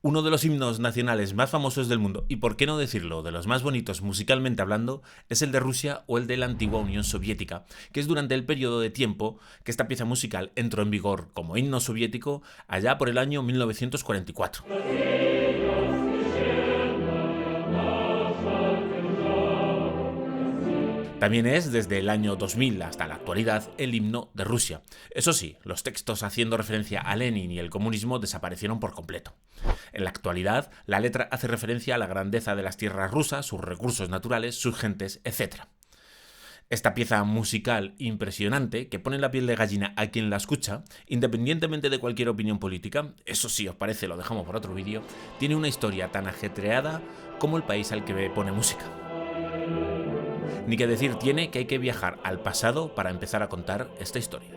Uno de los himnos nacionales más famosos del mundo, y por qué no decirlo, de los más bonitos musicalmente hablando, es el de Rusia o el de la antigua Unión Soviética, que es durante el periodo de tiempo que esta pieza musical entró en vigor como himno soviético allá por el año 1944. También es, desde el año 2000 hasta la actualidad, el himno de Rusia. Eso sí, los textos haciendo referencia a Lenin y el comunismo desaparecieron por completo. En la actualidad, la letra hace referencia a la grandeza de las tierras rusas, sus recursos naturales, sus gentes, etc. Esta pieza musical impresionante, que pone la piel de gallina a quien la escucha, independientemente de cualquier opinión política, eso sí os parece, lo dejamos por otro vídeo, tiene una historia tan ajetreada como el país al que pone música. Ni que decir tiene que hay que viajar al pasado para empezar a contar esta historia.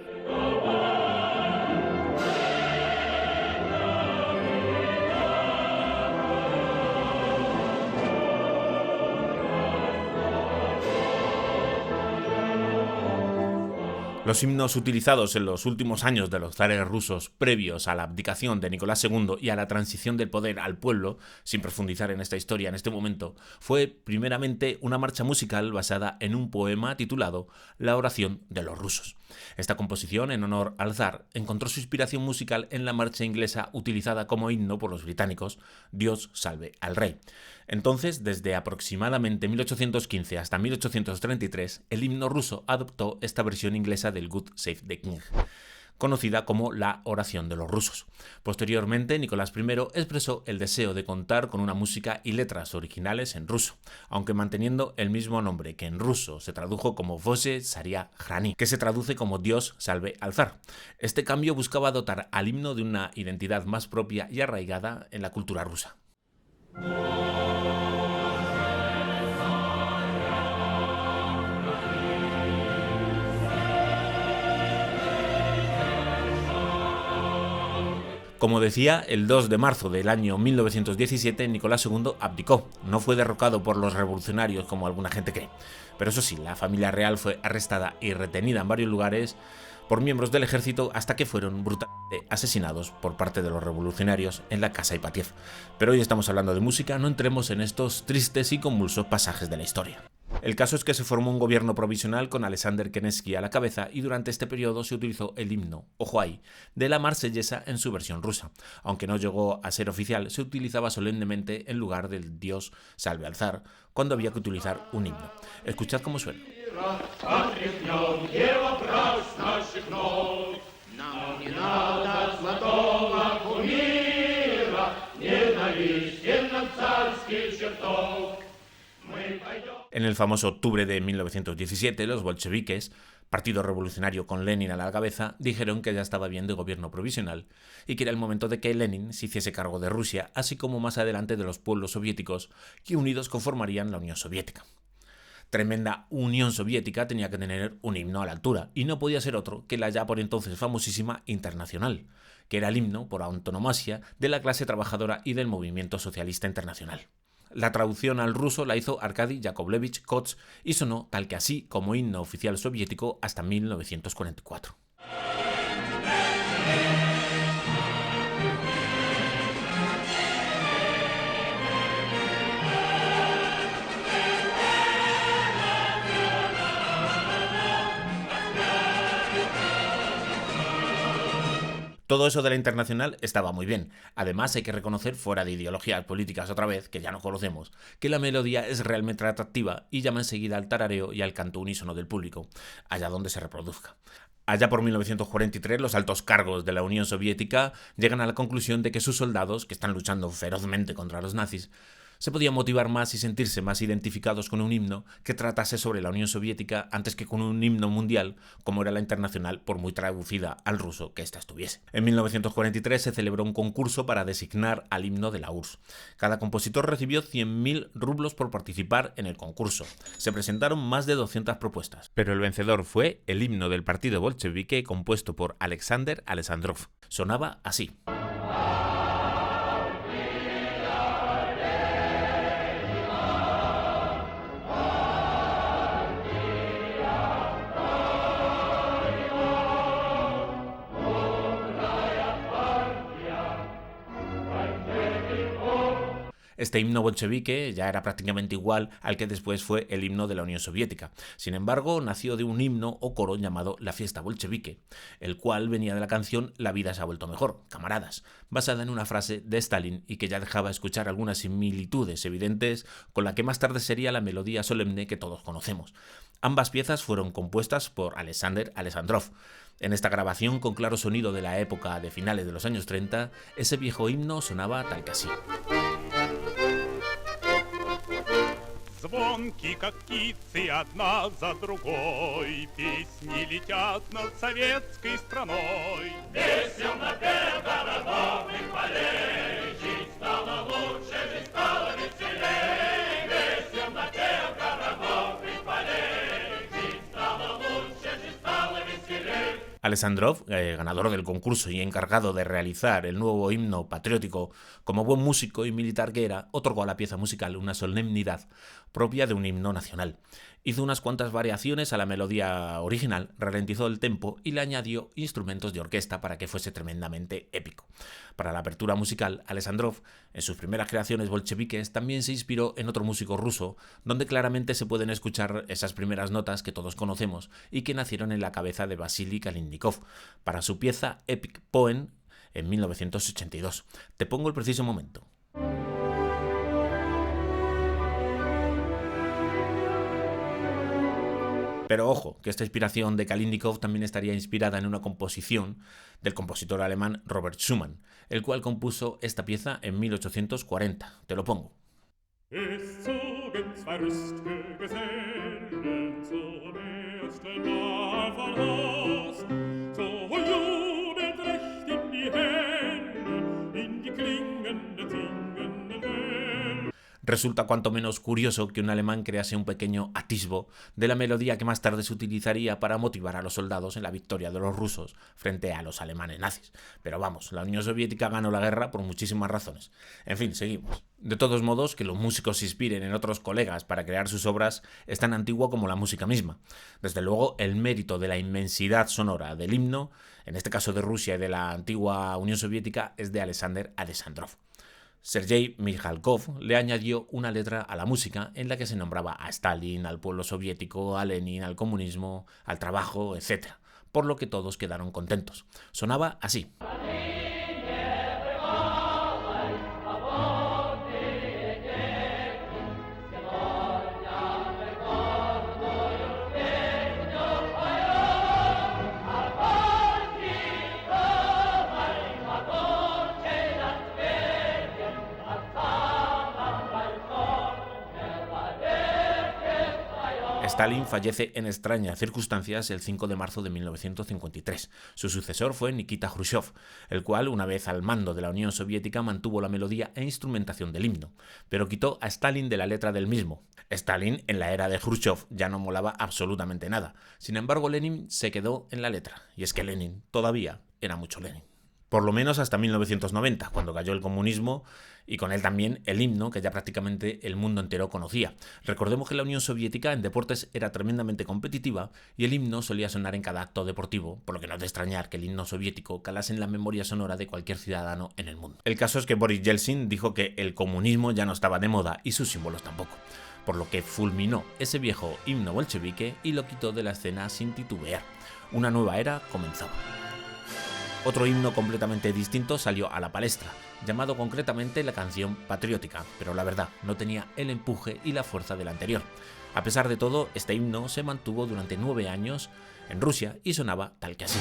Los himnos utilizados en los últimos años de los zares rusos previos a la abdicación de Nicolás II y a la transición del poder al pueblo, sin profundizar en esta historia en este momento, fue primeramente una marcha musical basada en un poema titulado La oración de los rusos. Esta composición, en honor al zar, encontró su inspiración musical en la marcha inglesa utilizada como himno por los británicos, Dios salve al rey. Entonces, desde aproximadamente 1815 hasta 1833, el himno ruso adoptó esta versión inglesa del God Save the King, conocida como la oración de los rusos. Posteriormente, Nicolás I expresó el deseo de contar con una música y letras originales en ruso, aunque manteniendo el mismo nombre, que en ruso se tradujo como Vose Saria Hrani, que se traduce como Dios salve al zar. Este cambio buscaba dotar al himno de una identidad más propia y arraigada en la cultura rusa. Como decía, el 2 de marzo del año 1917 Nicolás II abdicó. No fue derrocado por los revolucionarios como alguna gente cree. Pero eso sí, la familia real fue arrestada y retenida en varios lugares por miembros del ejército hasta que fueron brutalmente asesinados por parte de los revolucionarios en la casa Ipatiev. Pero hoy estamos hablando de música, no entremos en estos tristes y convulsos pasajes de la historia. El caso es que se formó un gobierno provisional con Alexander Kerenski a la cabeza y durante este periodo se utilizó el himno, ojo ahí, de la Marsellesa en su versión rusa. Aunque no llegó a ser oficial, se utilizaba solemnemente en lugar del Dios salve al zar, cuando había que utilizar un himno. Escuchad cómo suena. En el famoso octubre de 1917, los bolcheviques, partido revolucionario con Lenin a la cabeza, dijeron que ya estaba bien de gobierno provisional y que era el momento de que Lenin se hiciese cargo de Rusia, así como más adelante de los pueblos soviéticos que unidos conformarían la Unión Soviética. Tremenda Unión Soviética tenía que tener un himno a la altura, y no podía ser otro que la ya por entonces famosísima Internacional, que era el himno por antonomasia de la clase trabajadora y del movimiento socialista internacional. La traducción al ruso la hizo Arkady Yakovlevich Koch y sonó tal que así como himno oficial soviético hasta 1944. Todo eso de la Internacional estaba muy bien. Además, hay que reconocer, fuera de ideologías políticas otra vez, que ya no conocemos, que la melodía es realmente atractiva y llama enseguida al tarareo y al canto unísono del público, allá donde se reproduzca. Allá por 1943, los altos cargos de la Unión Soviética llegan a la conclusión de que sus soldados, que están luchando ferozmente contra los nazis, se podían motivar más y sentirse más identificados con un himno que tratase sobre la Unión Soviética antes que con un himno mundial como era la Internacional, por muy traducida al ruso que ésta estuviese. En 1943 se celebró un concurso para designar al himno de la URSS. Cada compositor recibió 100.000 rublos por participar en el concurso. Se presentaron más de 200 propuestas, pero el vencedor fue el himno del partido bolchevique compuesto por Alexander Alexandrov. Sonaba así. Este himno bolchevique ya era prácticamente igual al que después fue el himno de la Unión Soviética. Sin embargo, nació de un himno o coro llamado La Fiesta Bolchevique, el cual venía de la canción La vida se ha vuelto mejor, camaradas, basada en una frase de Stalin y que ya dejaba escuchar algunas similitudes evidentes con la que más tarde sería la melodía solemne que todos conocemos. Ambas piezas fueron compuestas por Alexander Alexandrov. En esta grabación con claro sonido de la época de finales de los años 30, ese viejo himno sonaba tal que así. Звонки, как птицы, одна за другой, песни летят над советской страной. Весел напев городовых полей, жизнь стала лучше, жизнь стала веселей. Весел напев городовых полей, жизнь стала лучше, жизнь стала веселей. Alexandrov, ganador del concurso y encargado de realizar el nuevo himno patriótico, como buen músico y militar que era, otorgó a la pieza musical una solemnidad propia de un himno nacional. Hizo unas cuantas variaciones a la melodía original, ralentizó el tempo y le añadió instrumentos de orquesta para que fuese tremendamente épico. Para la apertura musical, Alexandrov, en sus primeras creaciones bolcheviques, también se inspiró en otro músico ruso, donde claramente se pueden escuchar esas primeras notas que todos conocemos y que nacieron en la cabeza de Vasily Kalinikov, para su pieza Epic Poem en 1982. Te pongo el preciso momento. Pero ojo, que esta inspiración de Kalinikov también estaría inspirada en una composición del compositor alemán Robert Schumann, el cual compuso esta pieza en 1840. Te lo pongo. Resulta cuanto menos curioso que un alemán crease un pequeño atisbo de la melodía que más tarde se utilizaría para motivar a los soldados en la victoria de los rusos frente a los alemanes nazis. Pero vamos, la Unión Soviética ganó la guerra por muchísimas razones. En fin, seguimos. De todos modos, que los músicos se inspiren en otros colegas para crear sus obras es tan antiguo como la música misma. Desde luego, el mérito de la inmensidad sonora del himno, en este caso de Rusia y de la antigua Unión Soviética, es de Alexander Alexandrov. Sergei Mikhalkov le añadió una letra a la música en la que se nombraba a Stalin, al pueblo soviético, a Lenin, al comunismo, al trabajo, etc. Por lo que todos quedaron contentos. Sonaba así. Stalin fallece en extrañas circunstancias el 5 de marzo de 1953. Su sucesor fue Nikita Khrushchev, el cual, una vez al mando de la Unión Soviética, mantuvo la melodía e instrumentación del himno, pero quitó a Stalin de la letra del mismo. Stalin, en la era de Khrushchev, ya no molaba absolutamente nada. Sin embargo, Lenin se quedó en la letra, y es que Lenin todavía era mucho Lenin. Por lo menos hasta 1990, cuando cayó el comunismo y con él también el himno que ya prácticamente el mundo entero conocía. Recordemos que la Unión Soviética en deportes era tremendamente competitiva y el himno solía sonar en cada acto deportivo, por lo que no es de extrañar que el himno soviético calase en la memoria sonora de cualquier ciudadano en el mundo. El caso es que Boris Yeltsin dijo que el comunismo ya no estaba de moda y sus símbolos tampoco, por lo que fulminó ese viejo himno bolchevique y lo quitó de la escena sin titubear. Una nueva era comenzaba. Otro himno completamente distinto salió a la palestra, llamado concretamente la canción patriótica, pero la verdad no tenía el empuje y la fuerza del anterior. A pesar de todo, este himno se mantuvo durante 9 años en Rusia y sonaba tal que así.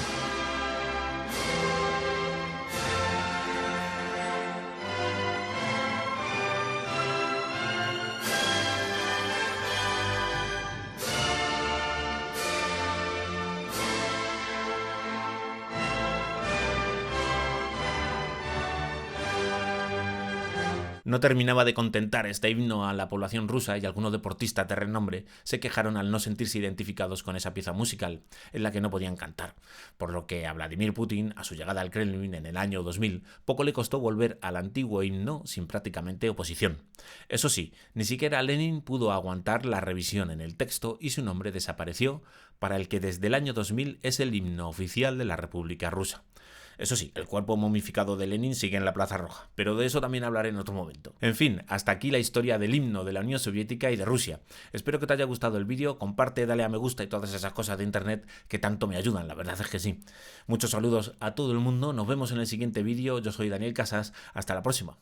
No terminaba de contentar este himno a la población rusa y algunos deportistas de renombre se quejaron al no sentirse identificados con esa pieza musical en la que no podían cantar, por lo que a Vladimir Putin, a su llegada al Kremlin en el año 2000, poco le costó volver al antiguo himno sin prácticamente oposición. Eso sí, ni siquiera Lenin pudo aguantar la revisión en el texto y su nombre desapareció para el que desde el año 2000 es el himno oficial de la República Rusa. Eso sí, el cuerpo momificado de Lenin sigue en la Plaza Roja, pero de eso también hablaré en otro momento. En fin, hasta aquí la historia del himno de la Unión Soviética y de Rusia. Espero que te haya gustado el vídeo, comparte, dale a me gusta y todas esas cosas de internet que tanto me ayudan, la verdad es que sí. Muchos saludos a todo el mundo, nos vemos en el siguiente vídeo, yo soy Daniel Casas, hasta la próxima.